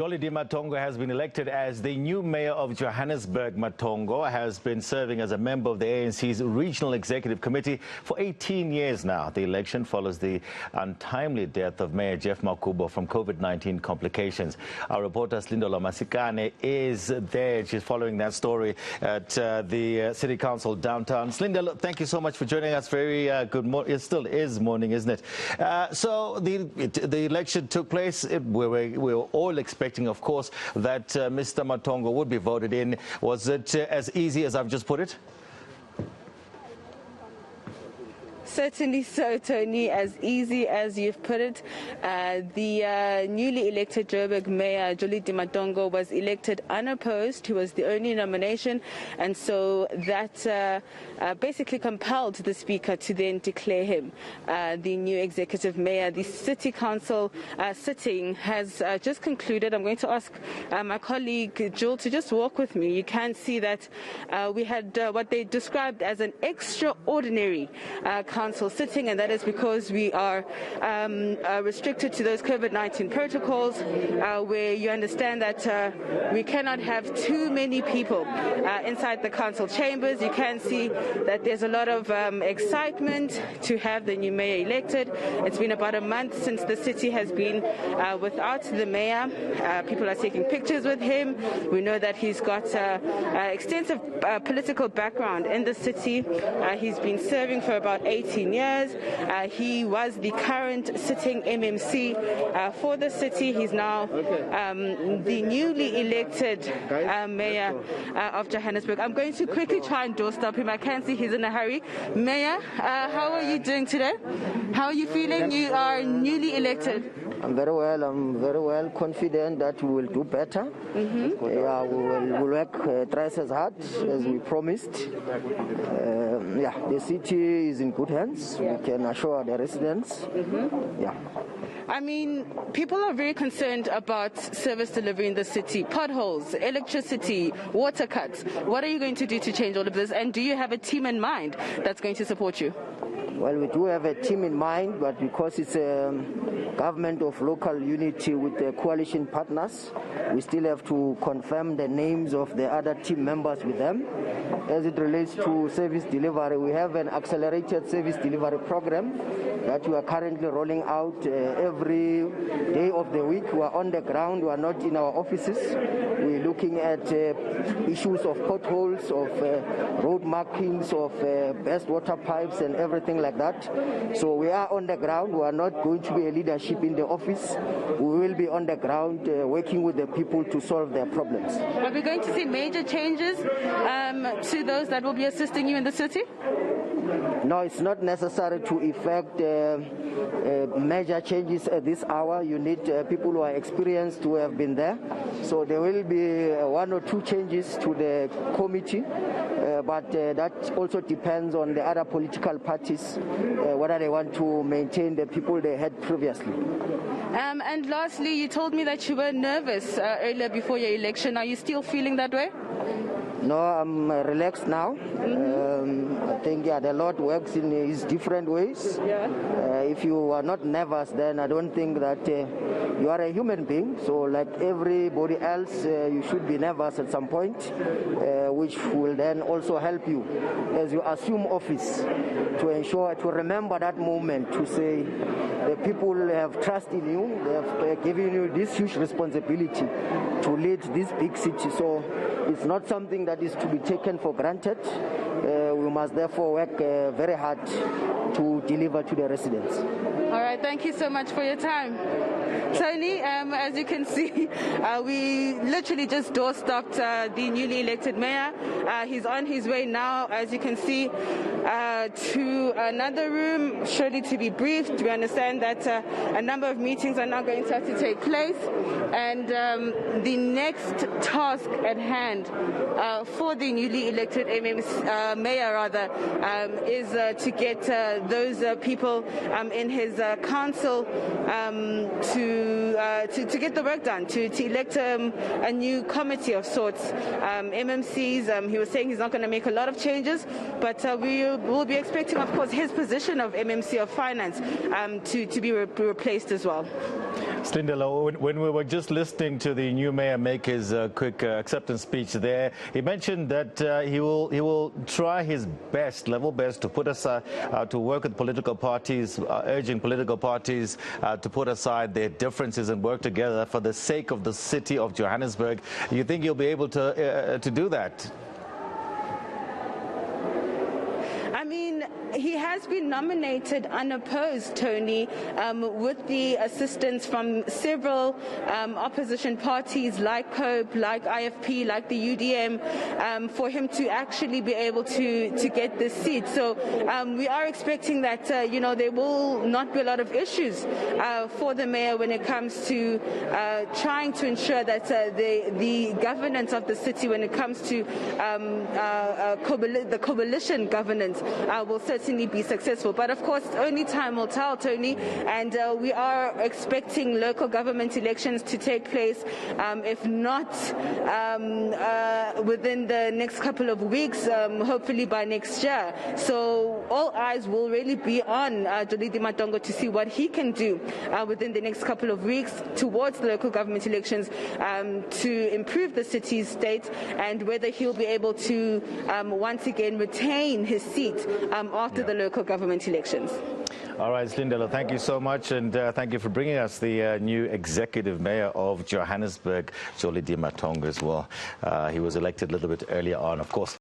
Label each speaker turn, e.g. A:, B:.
A: Jolidee Matongo has been elected as the new mayor of Johannesburg. Matongo has been serving as a member of the ANC's Regional Executive Committee for 18 years now. The election follows the untimely death of Mayor Jeff Makubo from COVID-19 complications. Our reporter Silindelo Masikane is there. She's following that story at the City Council downtown. Silindelo, thank you so much for joining us. Very good morning. It still is morning, isn't it? So the election took place. We were all expecting, of course, that Mr. Matongo would be voted in. Was it as easy as I've just put it?
B: Certainly so, Tony, as easy as you've put it. The newly elected Joburg Mayor, Jolidee Matongo, was elected unopposed. He was the only nomination, and so that basically compelled the Speaker to then declare him the new executive mayor. The City Council sitting has just concluded. I'm going to ask my colleague Jill to just walk with me. You can see that we had what they described as an extraordinary council sitting, and that is because we are restricted to those COVID-19 protocols, where you understand that we cannot have too many people inside the council chambers. You can see that there's a lot of excitement to have the new mayor elected. It's been about a month since the city has been without the mayor. People are taking pictures with him. We know that he's got extensive political background in the city. He's been serving for about 18 years. He was the current sitting MMC for the city. He's now the newly elected mayor of Johannesburg. I'm going to quickly try and doorstop him. I can see he's in a hurry. Mayor, how are you doing today? How are you feeling? You are newly elected.
C: I'm very well. I'm very well confident that we will do better. Yeah, we'll work twice as hard as we promised. Yeah, the city is in good hands. We can assure the residents. Yeah.
B: I mean, people are very concerned about service delivery in the city, potholes, electricity, water cuts. What are you going to do to change all of this? And do you have a team in mind that's going to support you?
C: Well, we do have a team in mind, but because it's a government of local unity with the coalition partners, we still have to confirm the names of the other team members with them. As it relates to service delivery, we have an accelerated service delivery program that we are currently rolling out every day of the week. We are on the ground, we are not in our offices. We're looking at issues of potholes, of road markings, of best water pipes and everything like that. So we are on the ground. We are not going to be a leadership in the office. We will be on the ground working with the people to solve their problems.
B: Are we going to see major changes to those that will be assisting you in the city?
C: No, it's not necessary to effect major changes at this hour. You need people who are experienced, who have been there. So there will be one or two changes to the committee, but that also depends on the other political parties, whether they want to maintain the people they had previously.
B: And lastly, you told me that you were nervous earlier before your election. Are you still feeling that way?
C: No, I'm relaxed now. I think the Lord works in his different ways. If you are not nervous, then I don't think that you are a human being. So like everybody else, you should be nervous at some point, which will then also help you as you assume office to ensure, to remember that moment, to say the people have trust in you, they have given you this huge responsibility to lead this big city. So it's not something that is to be taken for granted. We must therefore work very hard to deliver to the residents.
B: All right, thank you so much for your time. Tony, as you can see, we literally just doorstopped the newly elected mayor. He's on his way now, as you can see, to another room, surely to be briefed. We understand that a number of meetings are now going to have to take place, and the next task at hand for the newly elected mayor is to get those people in his council to to get the work done, to elect a new committee of sorts. MMCs, he was saying he's not going to make a lot of changes, but we will be expecting, of course, his position of MMC of Finance to be replaced as well.
A: Silindelo, when we were just listening to the new mayor make his quick acceptance speech there, he mentioned that he will try his best, level best, to put aside, to work with political parties, urging political parties to put aside their differences and work together for the sake of the city of Johannesburg. You think you'll be able to do that?
B: I mean, he has been nominated unopposed, Tony, with the assistance from several opposition parties like COPE, like IFP, like the UDM, for him to actually be able to get this seat. So we are expecting that, there will not be a lot of issues for the mayor when it comes to trying to ensure that the governance of the city, when it comes to the coalition governance, will certainly be successful. But of course, only time will tell, Tony, and we are expecting local government elections to take place, if not within the next couple of weeks, hopefully by next year. So all eyes will really be on Jolidee Matongo to see what he can do within the next couple of weeks towards the local government elections to improve the city's state, and whether he'll be able to once again retain his seat after the local government elections.
A: All right, Silindelo, thank you so much, and thank you for bringing us the new executive mayor of Johannesburg, Jolidee Matongo, as well. He was elected a little bit earlier on, of course.